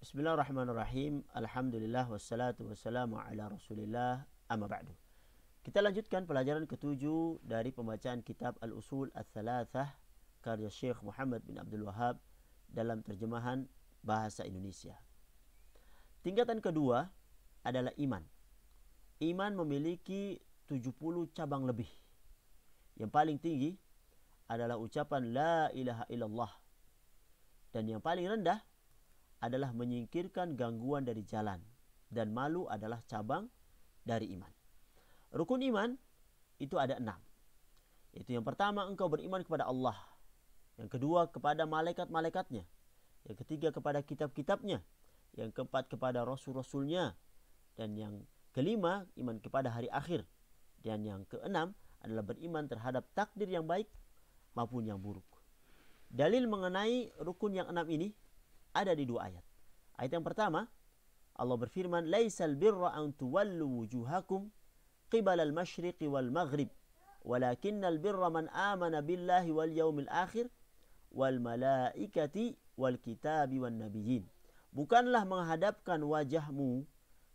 Bismillahirrahmanirrahim. Alhamdulillah wassalatu wassalamu ala Rasulillah, amma ba'du. Kita lanjutkan pelajaran ketujuh dari pembacaan kitab Al-Usul Ats-Tsalatsah karya Syekh Muhammad bin Abdul Wahhab dalam terjemahan bahasa Indonesia. Tingkatan kedua adalah iman. Iman memiliki 70 cabang lebih. Yang paling tinggi adalah ucapan la ilaha illallah. Dan yang paling rendah adalah menyingkirkan gangguan dari jalan, dan malu adalah cabang dari iman. Rukun iman itu ada 6. Itu yang pertama, engkau beriman kepada Allah. Yang kedua, kepada malaikat-malaikatnya. Yang ketiga, kepada kitab-kitabnya. Yang keempat, kepada rasul-rasulnya. Dan yang kelima, iman kepada hari akhir. Dan yang keenam adalah beriman terhadap takdir yang baik maupun yang buruk. Dalil mengenai rukun yang 6 ini ada di 2 ayat. Ayat yang pertama, Allah berfirman, "Laisal birra an tuwallu wujuhakum qibala al-masyriqi wal maghrib, walakinnal birra man amana billahi wal yaumil akhir wal malaikati wal kitabi wan nabiyyin." Bukanlah menghadapkan wajahmu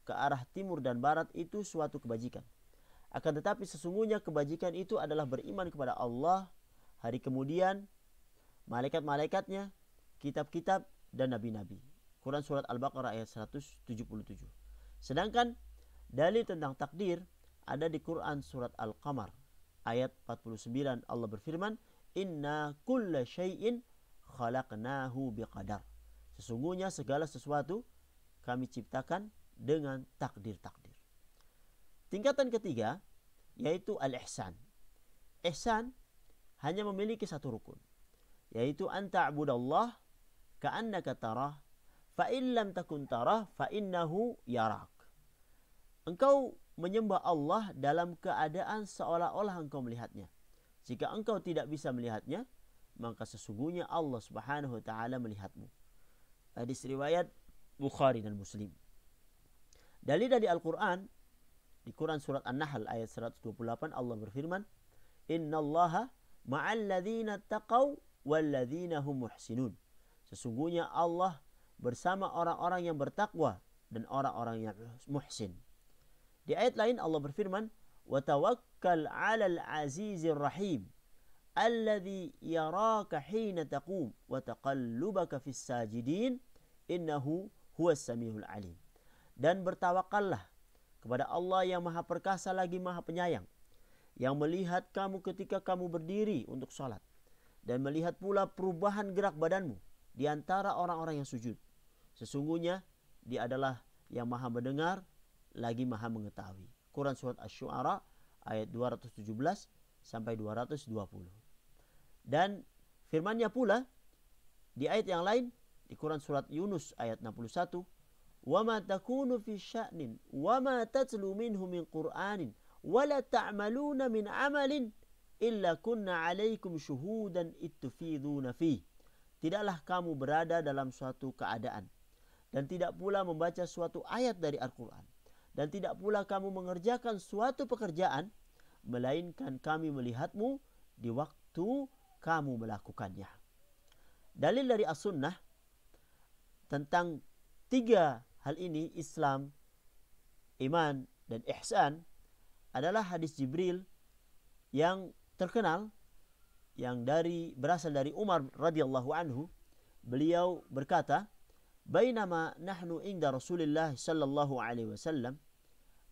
ke arah timur dan barat itu suatu kebajikan. Akan tetapi sesungguhnya kebajikan itu adalah beriman kepada Allah, hari kemudian, malaikat-malaikatnya, kitab-kitab, dan nabi-nabi. Quran surat Al-Baqarah ayat 177. Sedangkan dalil tentang takdir ada di Quran surat Al-Qamar ayat 49. Allah berfirman, "Inna kulla syai'in khalaqnahu biqadar." Sesungguhnya segala sesuatu kami ciptakan dengan takdir-takdir. Tingkatan ketiga yaitu al-ihsan. Ihsan hanya memiliki satu rukun, yaitu anta'budallah ka'annaka tarah fa in lam takun tarah fa innahu yarak. Engkau menyembah Allah dalam keadaan seolah-olah engkau melihatnya. Jika engkau tidak bisa melihatnya, maka sesungguhnya Allah Subhanahu wa taala melihatmu. Hadis riwayat Bukhari dan Muslim. Dalil dari Al-Qur'an di Quran surat An-Nahl ayat 128 Allah berfirman, "Innallaha ma'al ladzina taqaw wal ladzina hum muhsinun." Sesungguhnya Allah bersama orang-orang yang bertakwa dan orang-orang yang muhsin. Di ayat lain Allah berfirman, "Wa tawakkal 'alal 'azizir rahim alladzi yaraka hina taqum wa taqallubaka fis sajidin innahu huwas samiul alim." Dan bertawakallah kepada Allah yang Maha Perkasa lagi Maha Penyayang, yang melihat kamu ketika kamu berdiri untuk salat dan melihat pula perubahan gerak badanmu di antara orang-orang yang sujud. Sesungguhnya Dia adalah yang Maha mendengar lagi Maha mengetahui. Quran surat Asy-Syu'ara ayat 217 sampai 220. Dan firman-Nya pula di ayat yang lain di Quran surat Yunus ayat 61, "Wa ma takunu fi sya'nin wa ma tatlu minhu min Qur'anin wa la ta'maluna min 'amalin illa kunna 'alaikum syuhudan ittufiduna fihi." Tidaklah kamu berada dalam suatu keadaan, dan tidak pula membaca suatu ayat dari Al-Quran, dan tidak pula kamu mengerjakan suatu pekerjaan, melainkan kami melihatmu di waktu kamu melakukannya. Dalil dari As-Sunnah tentang 3 hal ini, Islam, iman, dan ihsan, adalah hadis Jibril yang terkenal yang berasal dari Umar radhiyallahu anhu. Beliau berkata, "Bainama nahnu inda Rasulillah sallallahu alaihi wasallam,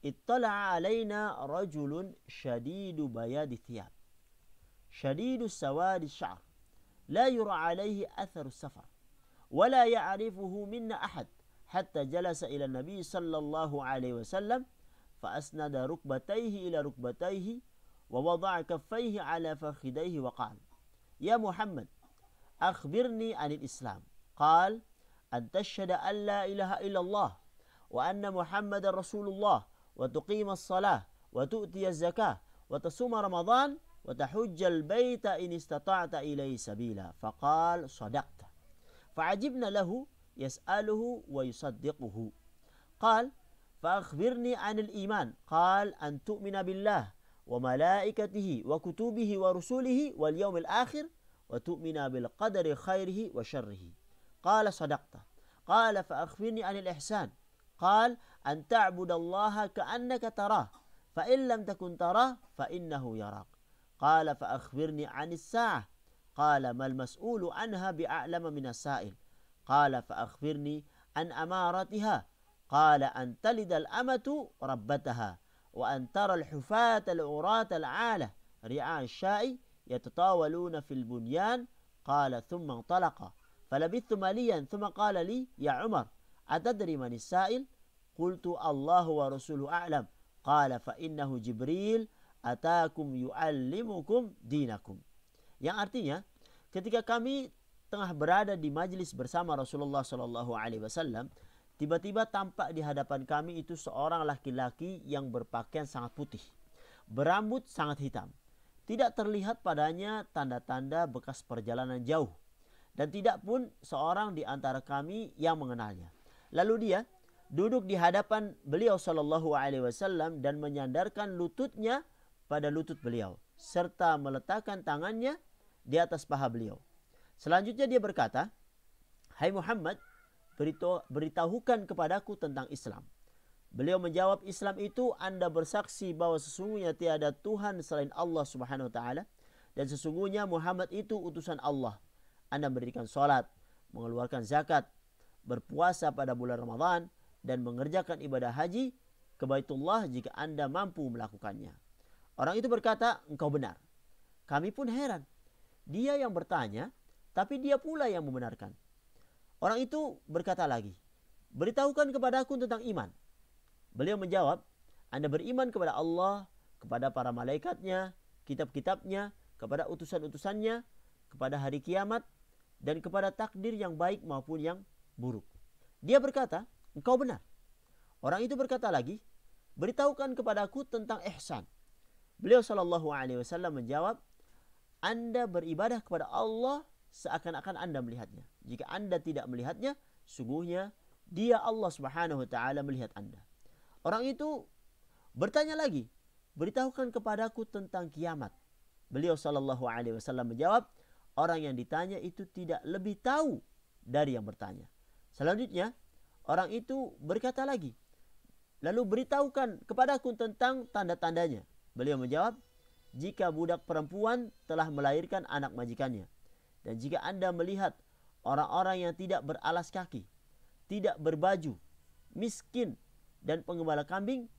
ittala'a alaina rajulun shadidu bayadi thiyab, shadidu sawadi sya'r, la yura alaihi atharu safar, wa la ya'rifuhu minna ahad, hatta jalasa ila Nabi sallallahu alaihi wasallam, fa asnada rukbatayhi ila rukbatayhi, ووضع كفيه على فخذيه وقال يا محمد أخبرني عن الإسلام قال أن تشهد أن لا إله إلا الله وأن محمد رسول الله وتقيم الصلاة وتؤتي الزكاة وتصوم رمضان وتحج البيت إن استطعت إليه سبيلا فقال صدقت فعجبنا له يسأله ويصدقه قال فأخبرني عن الإيمان قال أن تؤمن بالله وملائكته وكتبه ورسله واليوم الآخر وتؤمن بالقدر خيره وشره قال صدقت قال فأخبرني عن الإحسان قال أن تعبد الله كأنك تراه فإن لم تكن تراه فإنه يراك قال فأخبرني عن الساعة قال ما المسؤول عنها بأعلم من السائل قال فأخبرني عن أمارتها قال أن تلد الأمة ربتها وأن ترى الحفاة العراة العالة رعاء الشاء يتطاولون في البنيان قال ثم انطلق فلبثت مليا ثم قال لي يا عمر أتدري من السائل قلت الله ورسوله أعلم قال فإنه جبريل أتاكم يعلمكم دينكم. Yang artinya ketika kami tengah berada di majlis bersama Rasulullah SAW, tiba-tiba tampak di hadapan kami itu seorang laki-laki yang berpakaian sangat putih, berambut sangat hitam. Tidak terlihat padanya tanda-tanda bekas perjalanan jauh. Dan tidak pun seorang di antara kami yang mengenalnya. Lalu dia duduk di hadapan beliau SAW dan menyandarkan lututnya pada lutut beliau. Serta meletakkan tangannya di atas paha beliau. Selanjutnya dia berkata, hai Muhammad, beritahukan kepadaku tentang Islam. Beliau menjawab, Islam itu Anda bersaksi bahwa sesungguhnya tiada Tuhan selain Allah Subhanahu wa taala dan sesungguhnya Muhammad itu utusan Allah. Anda mendirikan salat, mengeluarkan zakat, berpuasa pada bulan Ramadan dan mengerjakan ibadah haji ke Baitullah jika Anda mampu melakukannya. Orang itu berkata, engkau benar. Kami pun heran. Dia yang bertanya, tapi dia pula yang membenarkan. Orang itu berkata lagi, beritahukan kepadaku tentang iman. Beliau menjawab, Anda beriman kepada Allah, kepada para malaikatnya, kitab-kitabnya, kepada utusan-utusannya, kepada hari kiamat, dan kepada takdir yang baik maupun yang buruk. Dia berkata, engkau benar. Orang itu berkata lagi, beritahukan kepadaku tentang ihsan. Beliau SAW menjawab, Anda beribadah kepada Allah seakan-akan Anda melihatnya. Jika Anda tidak melihatnya, sungguhnya Dia Allah Subhanahu wa taala melihat Anda. Orang itu bertanya lagi, beritahukan kepadaku tentang kiamat. Beliau SAW menjawab, orang yang ditanya itu tidak lebih tahu dari yang bertanya. Selanjutnya, orang itu berkata lagi, lalu beritahukan kepadaku tentang tanda-tandanya. Beliau menjawab, jika budak perempuan telah melahirkan anak majikannya, dan jika Anda melihat orang-orang yang tidak beralas kaki, tidak berbaju, miskin, dan penggembala kambing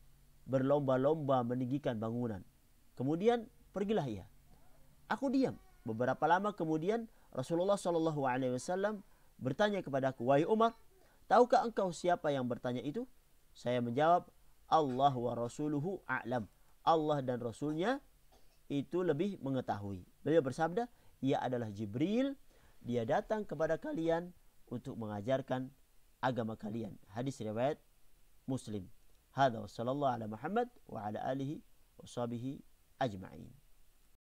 berlomba-lomba meninggikan bangunan. Kemudian pergilah ia. Aku diam. Beberapa lama kemudian Rasulullah SAW bertanya kepadaku, wahai Umar, tahukah engkau siapa yang bertanya itu? Saya menjawab, Allah wa rasuluhu a'lam. Allah dan Rasulnya itu lebih mengetahui. Beliau bersabda, ia adalah Jibril, dia datang kepada kalian untuk mengajarkan agama kalian. Hadis riwayat Muslim. Hadza wa sallallahu ala Muhammad wa ala alihi wa sahbihi ajma'in.